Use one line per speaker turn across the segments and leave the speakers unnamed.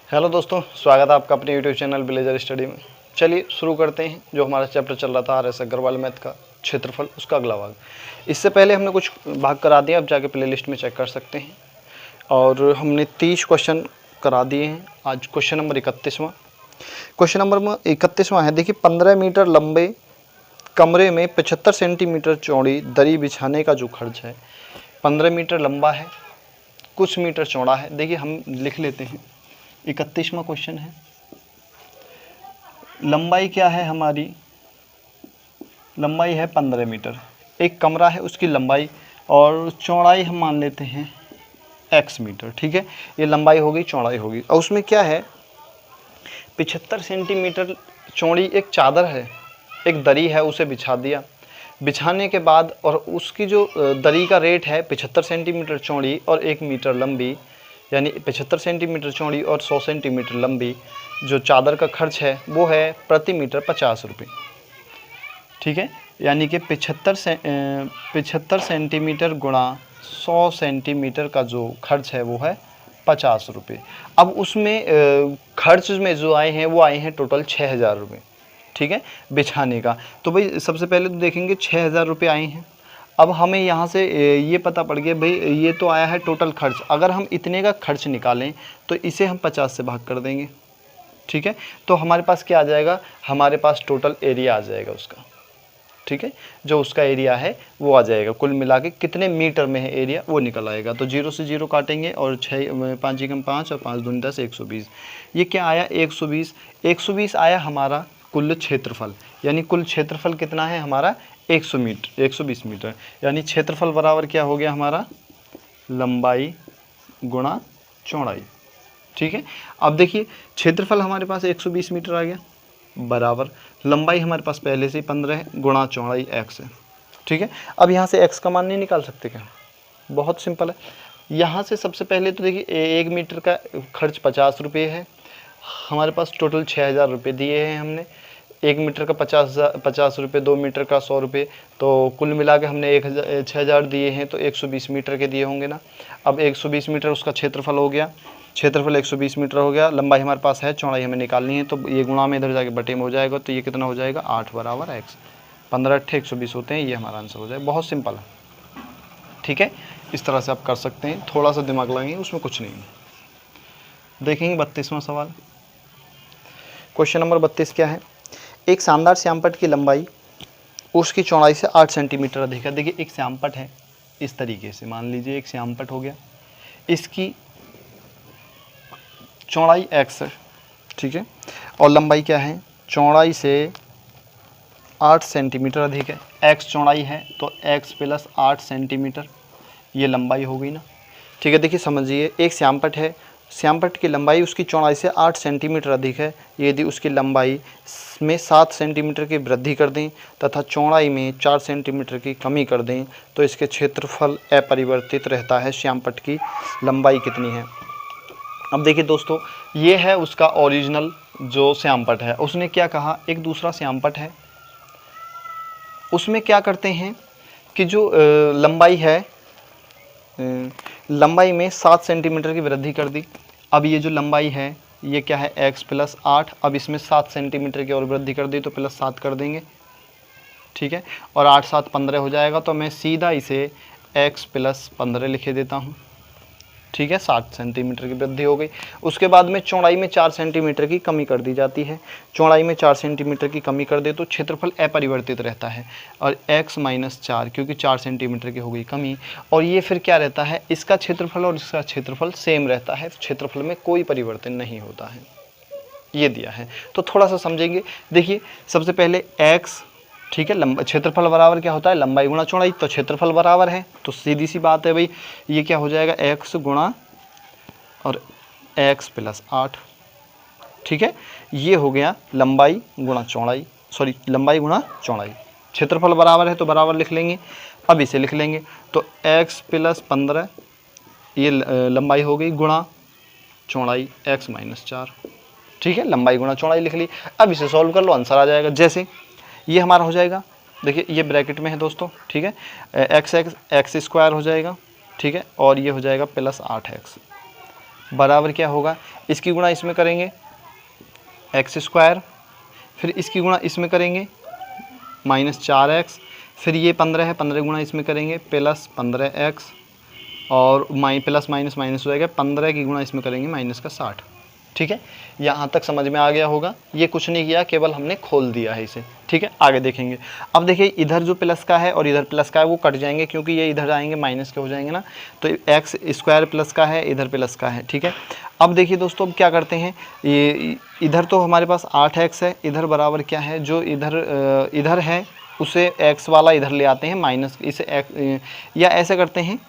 Hello दोस्तों, स्वागत है आपका अपने यूट्यूब चैनल विलेजर स्टडी में। चलिए शुरू करते हैं। जो हमारा चैप्टर चल रहा था आर.एस. अग्रवाल मैथ का क्षेत्रफल, उसका अगला भाग। इससे पहले हमने कुछ भाग करा दिया, अब जाके प्लेलिस्ट में चेक कर सकते हैं। और हमने 30 क्वेश्चन करा दिए हैं। आज क्वेश्चन नंबर 31वां। क्वेश्चन नंबर 31वां है। देखिए, 15 मीटर लंबे कमरे में 75 सेंटीमीटर चौड़ी दरी बिछाने का जो खर्च है, 15 मीटर लंबा है, कुछ मीटर चौड़ा है। देखिए हम लिख लेते हैं। 31वां क्वेश्चन है। लंबाई क्या है हमारी? लंबाई है 15 मीटर। एक कमरा है, उसकी लंबाई और चौड़ाई हम मान लेते हैं x मीटर। ठीक है, ये लंबाई होगी, चौड़ाई होगी। और उसमें क्या है, 75 सेंटीमीटर चौड़ी एक चादर है, एक दरी है, उसे बिछा दिया। बिछाने के बाद और उसकी जो दरी का रेट है 75 सेंटीमीटर चौड़ी और 1 मीटर लंबी, यानी 75 सेंटीमीटर चौड़ी और 100 सेंटीमीटर लंबी जो चादर का खर्च है वो है प्रति मीटर 50 रुपये। ठीक है, यानी कि 75 सेंटीमीटर गुणा 100 सेंटीमीटर का जो खर्च है वो है 50 रुपये। अब उसमें खर्च में जो आए हैं वो आए हैं टोटल 6000 रुपये। ठीक है, बिछाने का। तो भाई सबसे पहले तो देखेंगे 6000 रुपये आए हैं। अब हमें यहाँ से ये पता पड़ गया भाई, ये तो आया है टोटल खर्च। अगर हम इतने का खर्च निकालें तो इसे हम 50 से भाग कर देंगे। ठीक है, तो हमारे पास क्या आ जाएगा, हमारे पास टोटल एरिया आ जाएगा उसका। ठीक है, जो उसका एरिया है वो आ जाएगा। कुल मिला के कितने मीटर में है एरिया वो निकल आएगा। तो 0 से 0 काटेंगे और 5 एकम 5 और 5 दूनी 10, 120। ये क्या आया, 120। 120 आया हमारा कुल क्षेत्रफल, यानी कुल क्षेत्रफल कितना है हमारा 120 मीटर। यानी क्षेत्रफल बराबर क्या हो गया हमारा, लंबाई गुणा चौड़ाई। ठीक है, अब देखिए क्षेत्रफल हमारे पास 120 मीटर आ गया, बराबर लंबाई हमारे पास पहले से 15 है, गुणा चौड़ाई x है। ठीक है, अब यहाँ से x का मान नहीं निकाल सकते क्या? बहुत सिंपल है। यहाँ से सबसे पहले तो देखिए 1 मीटर का खर्च 50 रुपये है, हमारे पास टोटल 6000 रुपये दिए हैं हमने। 1 मीटर का 50 रुपये, 2 मीटर का 100 रुपये, तो कुल मिला के हमने 6000 दिए हैं, तो 120 मीटर के दिए होंगे ना। अब 120 मीटर उसका क्षेत्रफल हो गया, क्षेत्रफल 120 मीटर हो गया। लंबाई हमारे पास है, चौड़ाई हमें निकालनी है, तो ये गुणा में इधर जाके बटे में हो जाएगा। तो ये कितना हो जाएगा, 8 बराबर x। 15 8 120 होते हैं, ये हमारा आंसर हो जाएगा। बहुत सिंपल है। ठीक है, इस तरह से आप कर सकते हैं, थोड़ा सा दिमाग लगाएंगे, उसमें कुछ नहीं है। देखेंगे 32वां सवाल। क्वेश्चन नंबर 32 क्या है। एक शानदार श्यामपट्ट की लंबाई उसकी चौड़ाई से 8 सेंटीमीटर अधिक है। देखिए एक श्यामपट्ट है, इस तरीके से मान लीजिए एक श्यामपट्ट हो गया, इसकी चौड़ाई x है। ठीक है, और लंबाई क्या है, चौड़ाई से 8 सेंटीमीटर अधिक है। x चौड़ाई है तो x प्लस 8 सेंटीमीटर, ये लंबाई हो गई ना। ठीक है, देखिए समझिए, एक श्यामपट्ट है, श्यामपट्ट की लंबाई उसकी चौड़ाई से 8 सेंटीमीटर अधिक है। यदि उसकी लंबाई में 7 सेंटीमीटर की वृद्धि कर दें तथा चौड़ाई में 4 सेंटीमीटर की कमी कर दें तो इसके क्षेत्रफल अपरिवर्तित रहता है। श्यामपट्ट की लंबाई कितनी है? अब देखिए दोस्तों, ये है उसका ओरिजिनल जो श्यामपट्ट है। उसने क्या कहा, एक दूसरा श्यामपट्ट है, उसमें क्या करते हैं कि जो लंबाई है, लंबाई में 7 सेंटीमीटर की वृद्धि कर दी। अब ये जो लंबाई है ये क्या है, x प्लस 8। अब इसमें 7 सेंटीमीटर की और वृद्धि कर दी तो प्लस 7 कर देंगे। ठीक है, और 8 7 15 हो जाएगा, तो मैं सीधा इसे x प्लस 15 लिखे देता हूँ। ठीक है, 7 सेंटीमीटर की वृद्धि हो गई। उसके बाद में चौड़ाई में 4 सेंटीमीटर की कमी कर दी जाती है। चौड़ाई में 4 सेंटीमीटर की कमी कर दे तो क्षेत्रफल अपरिवर्तित रहता है, और x माइनस 4, क्योंकि 4 सेंटीमीटर की हो गई कमी। और ये फिर क्या रहता है, इसका क्षेत्रफल और इसका क्षेत्रफल सेम रहता है, क्षेत्रफल में कोई परिवर्तन नहीं होता है। ये दिया है, तो थोड़ा सा समझेंगे। देखिए सबसे पहले x, ठीक है, लंबा क्षेत्रफल बराबर क्या होता है, लंबाई गुणा चौड़ाई। तो क्षेत्रफल बराबर है तो सीधी सी बात है भाई, ये क्या हो जाएगा, x गुणा और x प्लस 8। ठीक है, ये हो गया लंबाई गुणा चौड़ाई, सॉरी लंबाई गुणा चौड़ाई। क्षेत्रफल बराबर है तो बराबर लिख लेंगे। अब इसे लिख लेंगे तो x प्लस 15, ये लंबाई हो गई, गुणा चौड़ाई x माइनस 4। ठीक है, लंबाई गुणा चौड़ाई लिख ली। अब इसे सॉल्व कर लो, आंसर आ जाएगा। जैसे ये हमारा हो जाएगा, देखिए ये ब्रैकेट में है दोस्तों। ठीक है, एक्स स्क्वायर हो जाएगा। ठीक है, और ये हो जाएगा प्लस 8x। बराबर क्या होगा, इसकी गुणा इसमें करेंगे x², फिर इसकी गुणा इसमें करेंगे -4x, फिर ये 15 है, 15 गुणा इसमें करेंगे +15x, और प्लस माइनस माइनस हो जाएगा, 15 की गुणा इसमें करेंगे -60। ठीक है, यहाँ तक समझ में आ गया होगा। ये कुछ नहीं किया, केवल हमने खोल दिया है इसे। ठीक है, आगे देखेंगे। अब देखिए इधर जो प्लस का है और इधर प्लस का है वो कट जाएंगे, क्योंकि ये इधर आएंगे माइनस के हो जाएंगे ना, तो x² प्लस का है, इधर प्लस का है। ठीक है, अब देखिए दोस्तों, अब क्या करते हैं, ये इधर तो हमारे पास 8x है, इधर बराबर क्या है, जो इधर है उसे x वाला इधर ले आते हैं माइनस, इसे या ऐसे करते हैं,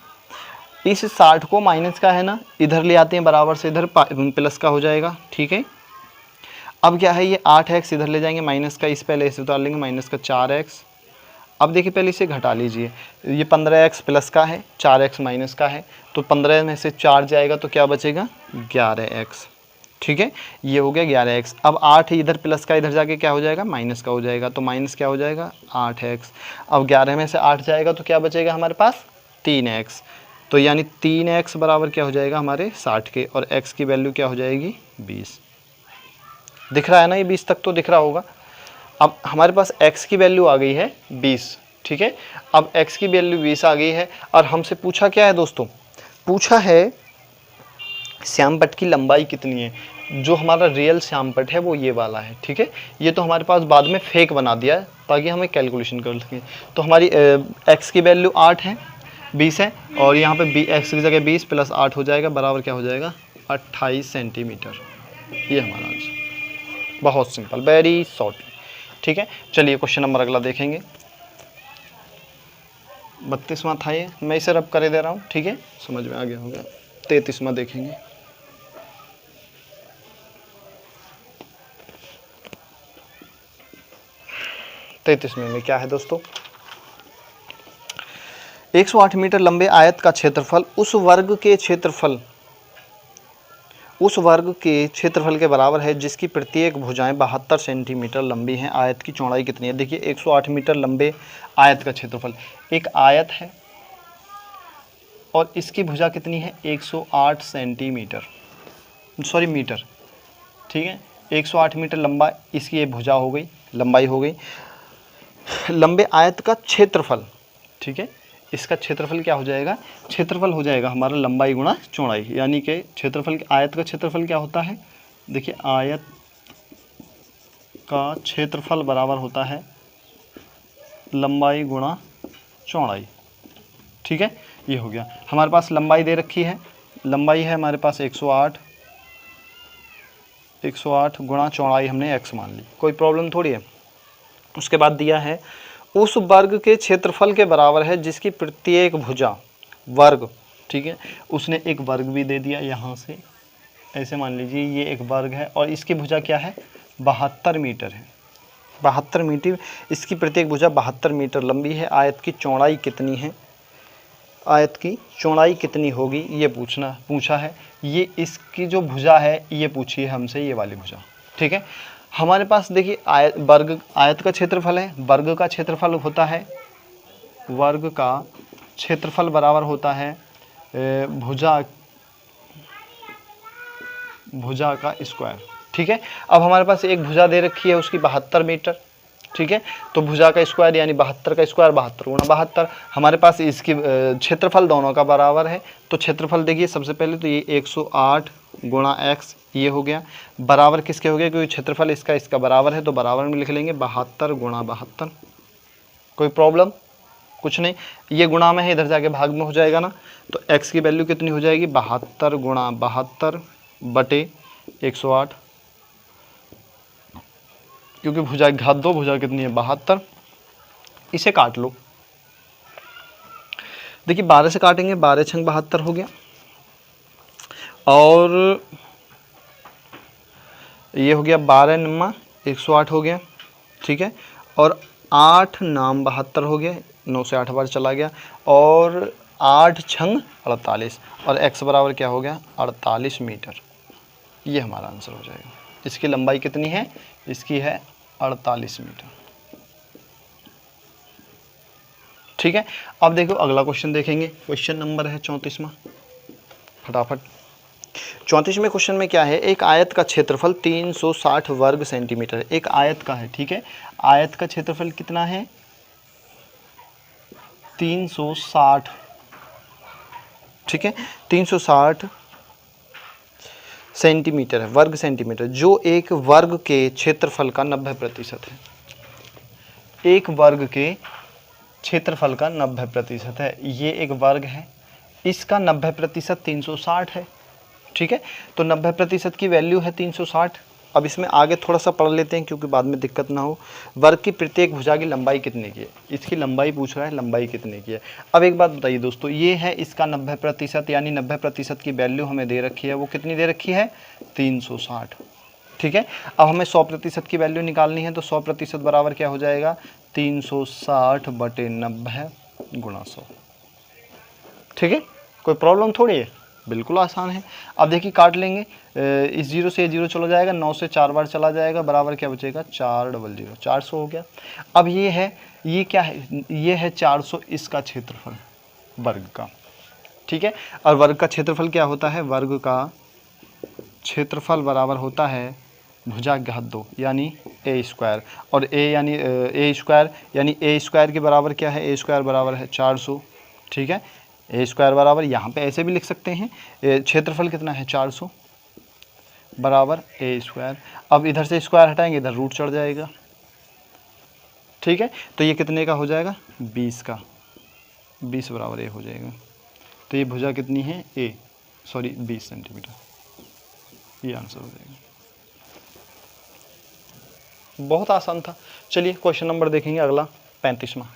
इस 60 को माइनस का है ना इधर ले आते हैं बराबर से, इधर प्लस का हो जाएगा। ठीक है, अब क्या है, ये 8x इधर ले जाएंगे माइनस का, इस पहले इसे उतार लेंगे -4x। अब देखिए पहले इसे घटा लीजिए, ये 15x प्लस का है, 4x माइनस का है, तो 15 में से 4 जाएगा तो क्या बचेगा 11x। ठीक है, ये हो गया 11x। अब 8 इधर प्लस का, इधर जाके क्या हो जाएगा माइनस का हो जाएगा, तो माइनस क्या हो जाएगा 8x। अब 11 में से 8 जाएगा तो क्या बचेगा हमारे पास 3x, तो यानी 3x बराबर क्या हो जाएगा हमारे 60 के, और x की वैल्यू क्या हो जाएगी 20। दिख रहा है ना, ये 20 तक तो दिख रहा होगा। अब हमारे पास x की वैल्यू आ गई है 20। ठीक है, अब x की वैल्यू 20 आ गई है, और हमसे पूछा क्या है दोस्तों, पूछा है श्यामपट्ट की लंबाई कितनी है। जो हमारा रियल श्यामपट्ट है वो ये वाला है। ठीक है, ये तो हमारे पास बाद में फेक बना दिया है ताकि हमें कैलकुलेशन कर सकें। तो हमारी x की वैल्यू 8 है, 20 है, और यहाँ पे x की जगह 20 + 8 हो जाएगा, बराबर क्या हो जाएगा 28 सेंटीमीटर। ये हमारा आंसर, बहुत सिंपल, वेरी शॉर्ट। ठीक है, चलिए क्वेश्चन नंबर अगला देखेंगे। 32वां था ये, मैं इसे रब करे दे रहा हूँ। ठीक है, समझ में आ गया होगा। 33वां देखेंगे। में क्या है दोस्तों, 108 मीटर लंबे आयत का क्षेत्रफल उस वर्ग के क्षेत्रफल के बराबर है जिसकी प्रत्येक भुजाएं 72 सेंटीमीटर लंबी हैं। आयत की चौड़ाई कितनी है। देखिए 108 मीटर लंबे आयत का क्षेत्रफल, एक आयत है और इसकी भुजा कितनी है 108 सेंटीमीटर, सॉरी मीटर। ठीक है, 108 मीटर लंबा इसकी ये भुजा हो गई, लंबाई हो गई। लंबे आयत का क्षेत्रफल, ठीक है, इसका क्षेत्रफल क्या हो जाएगा, क्षेत्रफल हो जाएगा हमारा लंबाई गुणा चौड़ाई, यानी कि क्षेत्रफल, आयत का क्षेत्रफल क्या होता है, देखिए आयत का क्षेत्रफल बराबर होता है लंबाई गुणा चौड़ाई। ठीक है, ये हो गया। हमारे पास लंबाई दे रखी है, लंबाई है हमारे पास 108 गुणा चौड़ाई हमने x मान ली, कोई प्रॉब्लम थोड़ी है। उसके बाद दिया है उस वर्ग के क्षेत्रफल के बराबर है जिसकी प्रत्येक भुजा वर्ग, ठीक है, उसने एक वर्ग भी दे दिया यहाँ से, ऐसे मान लीजिए ये एक वर्ग है और इसकी भुजा क्या है 72 मीटर है, 72 मीटर, इसकी प्रत्येक भुजा 72 मीटर लंबी है। आयत की चौड़ाई कितनी है, आयत की चौड़ाई कितनी होगी ये पूछा है। ये इसकी जो भुजा है ये पूछी है हमसे, ये वाली भुजा। ठीक है, हमारे पास देखिए आयत का क्षेत्रफल है, वर्ग का क्षेत्रफल होता है, वर्ग का क्षेत्रफल बराबर होता है भुजा का स्क्वायर। ठीक है, अब हमारे पास एक भुजा दे रखी है उसकी 72 मीटर। ठीक है, तो भुजा का स्क्वायर यानी 72 का स्क्वायर 72 गुणा 72, हमारे पास इसकी क्षेत्रफल दोनों का बराबर है। तो क्षेत्रफल देखिए सबसे पहले तो ये 108 गुणा x ये हो गया, बराबर किसके हो गया, क्योंकि क्षेत्रफल इसका बराबर है तो बराबर में लिख लेंगे 72 गुणा 72। कोई प्रॉब्लम कुछ नहीं, ये गुणा में है, इधर जाके भाग में हो जाएगा ना, तो x की वैल्यू कितनी हो जाएगी 72 गुणा 72 बटे 108, क्योंकि भुजा घात दो, भुजा कितनी है 72। इसे काट लो, देखिए 12 से काटेंगे, 12 छंग 72 हो गया, और ये हो गया 12 नम्मा 108 हो गया। ठीक है, और 8 नाम 72 हो गया, 9 से 8 बार चला गया, और 8 छंग 48, और x बराबर क्या हो गया 48 मीटर। ये हमारा आंसर हो जाएगा। इसकी लंबाई कितनी है, इसकी है 48 मीटर। ठीक है, अब देखो अगला क्वेश्चन देखेंगे, क्वेश्चन नंबर है 34वां, फटाफट। 34वें क्वेश्चन में क्या है, एक आयत का क्षेत्रफल 360 वर्ग सेंटीमीटर, एक आयत का है, ठीक है। आयत का क्षेत्रफल कितना है, 360, ठीक है, 360 सेंटीमीटर है, वर्ग सेंटीमीटर, जो एक वर्ग के क्षेत्रफल का 90% है। एक वर्ग के क्षेत्रफल का 90% है, ये एक वर्ग है, इसका 90% 360 है, ठीक है। तो 90% की वैल्यू है 360। अब इसमें आगे थोड़ा सा पढ़ लेते हैं क्योंकि बाद में दिक्कत ना हो। वर्ग की प्रत्येक भुजा की लंबाई कितने की है, इसकी लंबाई पूछ रहा है, लंबाई कितने की है। अब एक बात बताइए दोस्तों, ये है इसका 90%, यानी 90% की वैल्यू हमें दे रखी है, वो कितनी दे रखी है, 360, ठीक है। अब हमें 100% की वैल्यू निकालनी है, तो 100% बराबर क्या हो जाएगा, 360/90 गुणा 100, ठीक है। कोई प्रॉब्लम थोड़ी है, बिल्कुल आसान है। अब देखिए काट लेंगे, इस 0 से 0 चला जाएगा, 9 से 4 बार चला जाएगा, बराबर क्या बचेगा, 400, 400 हो गया। अब ये है, ये क्या है, ये है 400 इसका क्षेत्रफल वर्ग का, ठीक है। और वर्ग का क्षेत्रफल क्या होता है, वर्ग का क्षेत्रफल बराबर होता है भुजा घात 2 यानी a स्क्वायर, और a यानी a स्क्वायर, यानी a स्क्वायर के बराबर क्या है, a स्क्वायर बराबर है 400, ठीक है। a स्क्वायर बराबर, यहाँ पे ऐसे भी लिख सकते हैं, क्षेत्रफल कितना है 400 बराबर a स्क्वायर। अब इधर से स्क्वायर हटाएंगे, इधर रूट चढ़ जाएगा, ठीक है। तो ये कितने का हो जाएगा, 20 का, 20 बराबर a हो जाएगा। तो ये भुजा कितनी है, 20 सेंटीमीटर, ये आंसर हो जाएगा। बहुत आसान था। चलिए क्वेश्चन नंबर देखेंगे अगला, 35वां।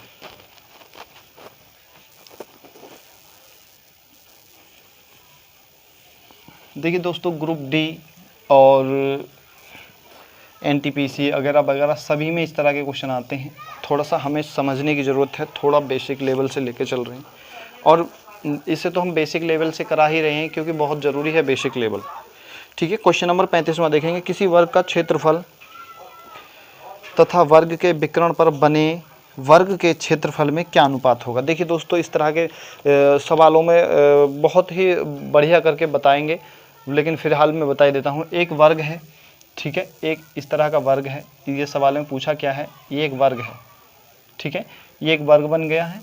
देखिए दोस्तों, ग्रुप डी और एनटीपीसी वगैरह वगैरह सभी में इस तरह के क्वेश्चन आते हैं। थोड़ा सा हमें समझने की ज़रूरत है, थोड़ा बेसिक लेवल से लेके चल रहे हैं, और इसे तो हम बेसिक लेवल से करा ही रहे हैं क्योंकि बहुत ज़रूरी है बेसिक लेवल, ठीक है। क्वेश्चन नंबर 35वां देखेंगे, किसी वर्ग का क्षेत्रफल तथा वर्ग के विकर्ण पर बने वर्ग के क्षेत्रफल में क्या अनुपात होगा। देखिए दोस्तों, इस तरह के सवालों में बहुत ही बढ़िया करके बताएंगे, लेकिन फ़िलहाल मैं बता देता हूँ। एक वर्ग है, ठीक है, एक इस तरह का वर्ग है, ये सवाल में पूछा क्या है, ये एक वर्ग है, ठीक है, ये एक वर्ग बन गया है,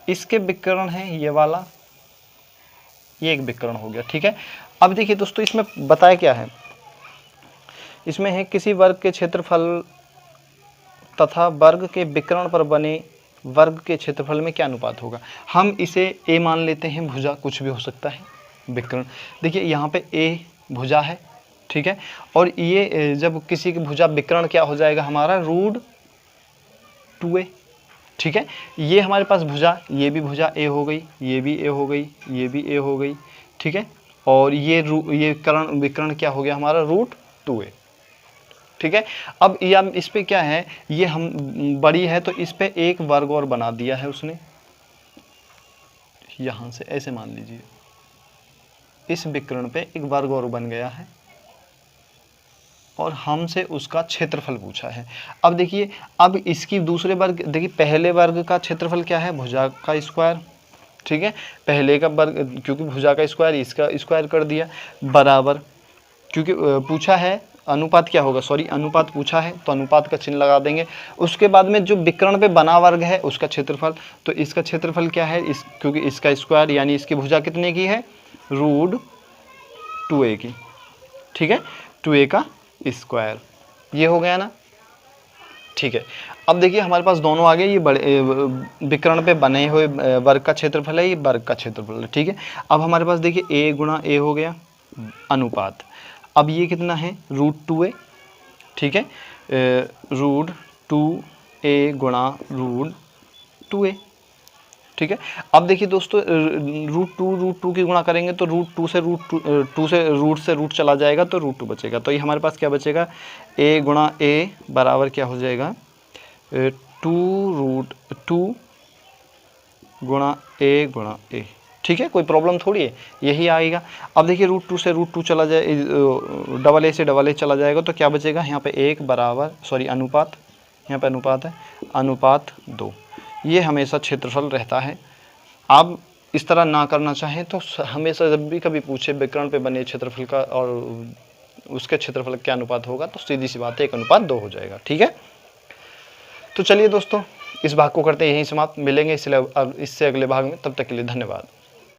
इसके विकर्ण है ये वाला, ये एक विकर्ण हो गया, ठीक है। अब देखिए दोस्तों, इसमें बताया क्या है, इसमें है किसी वर्ग के क्षेत्रफल तथा वर्ग के विकर्ण पर बने वर्ग के क्षेत्रफल में क्या अनुपात होगा। हम इसे a मान लेते हैं, भुजा कुछ भी हो सकता है, विकर्ण देखिए यहाँ पे a भुजा है, ठीक है। और ये जब किसी की भुजा विकर्ण क्या हो जाएगा हमारा, √2a, ठीक है। ये हमारे पास भुजा, ये भी भुजा a हो गई, ये भी a हो गई, ये भी a हो गई, ठीक है। और ये विकर्ण क्या हो गया हमारा, √2a, ठीक है। अब या इस पे क्या है, ये हम बड़ी है तो इस पे एक वर्ग और बना दिया है उसने, यहां से ऐसे मान लीजिए, इस विकर्ण पे एक वर्ग और बन गया है और हमसे उसका क्षेत्रफल पूछा है। अब देखिए, अब इसकी दूसरे वर्ग, देखिए पहले वर्ग का क्षेत्रफल क्या है, भुजा का स्क्वायर, ठीक है। पहले का वर्ग क्योंकि भुजा का स्क्वायर, इसका स्क्वायर कर दिया, बराबर, क्योंकि पूछा है अनुपात क्या होगा, सॉरी अनुपात पूछा है तो अनुपात का चिन्ह लगा देंगे। उसके बाद में जो विकर्ण पे बना वर्ग है उसका क्षेत्रफल, तो इसका क्षेत्रफल क्या है, क्योंकि इसका स्क्वायर यानी इसकी भुजा कितने की है, √2a की, ठीक है, 2a का स्क्वायर, ये हो गया ना, ठीक है। अब देखिए हमारे पास दोनों आ गए, ये बड़े विकर्ण पे बने हुए वर्ग का क्षेत्रफल है, ये वर्ग का क्षेत्रफल है, ठीक है। अब हमारे पास देखिए a गुणा a हो गया अनुपात, अब ये कितना है, √2a, ठीक है, √2a गुणा √2a, ठीक है। अब देखिए दोस्तों, √2 की गुणा करेंगे तो √2 से रूट से रूट चला जाएगा तो √2 बचेगा। तो ये हमारे पास क्या बचेगा, a गुणा a बराबर क्या हो जाएगा, 2√2 गुणा a गुणा a, ठीक है। कोई प्रॉब्लम थोड़ी है, यही आएगा। अब देखिए √2 से √2 चला जाए, डबल a से डबल a चला जाएगा तो क्या बचेगा, यहाँ पे 1 बराबर, सॉरी अनुपात, यहाँ पे अनुपात है, अनुपात 2, ये हमेशा क्षेत्रफल रहता है। अब इस तरह ना करना चाहें तो हमेशा जब भी कभी पूछे विकर्ण पे बने क्षेत्रफल का और उसके क्षेत्रफल क्या अनुपात होगा, तो सीधी सी बात है 1:2 हो जाएगा। ठीक है, तो चलिए दोस्तों इस भाग को करते हैं यहीं समाप्त। मिलेंगे इससे अगले भाग में, तब तक के लिए धन्यवाद।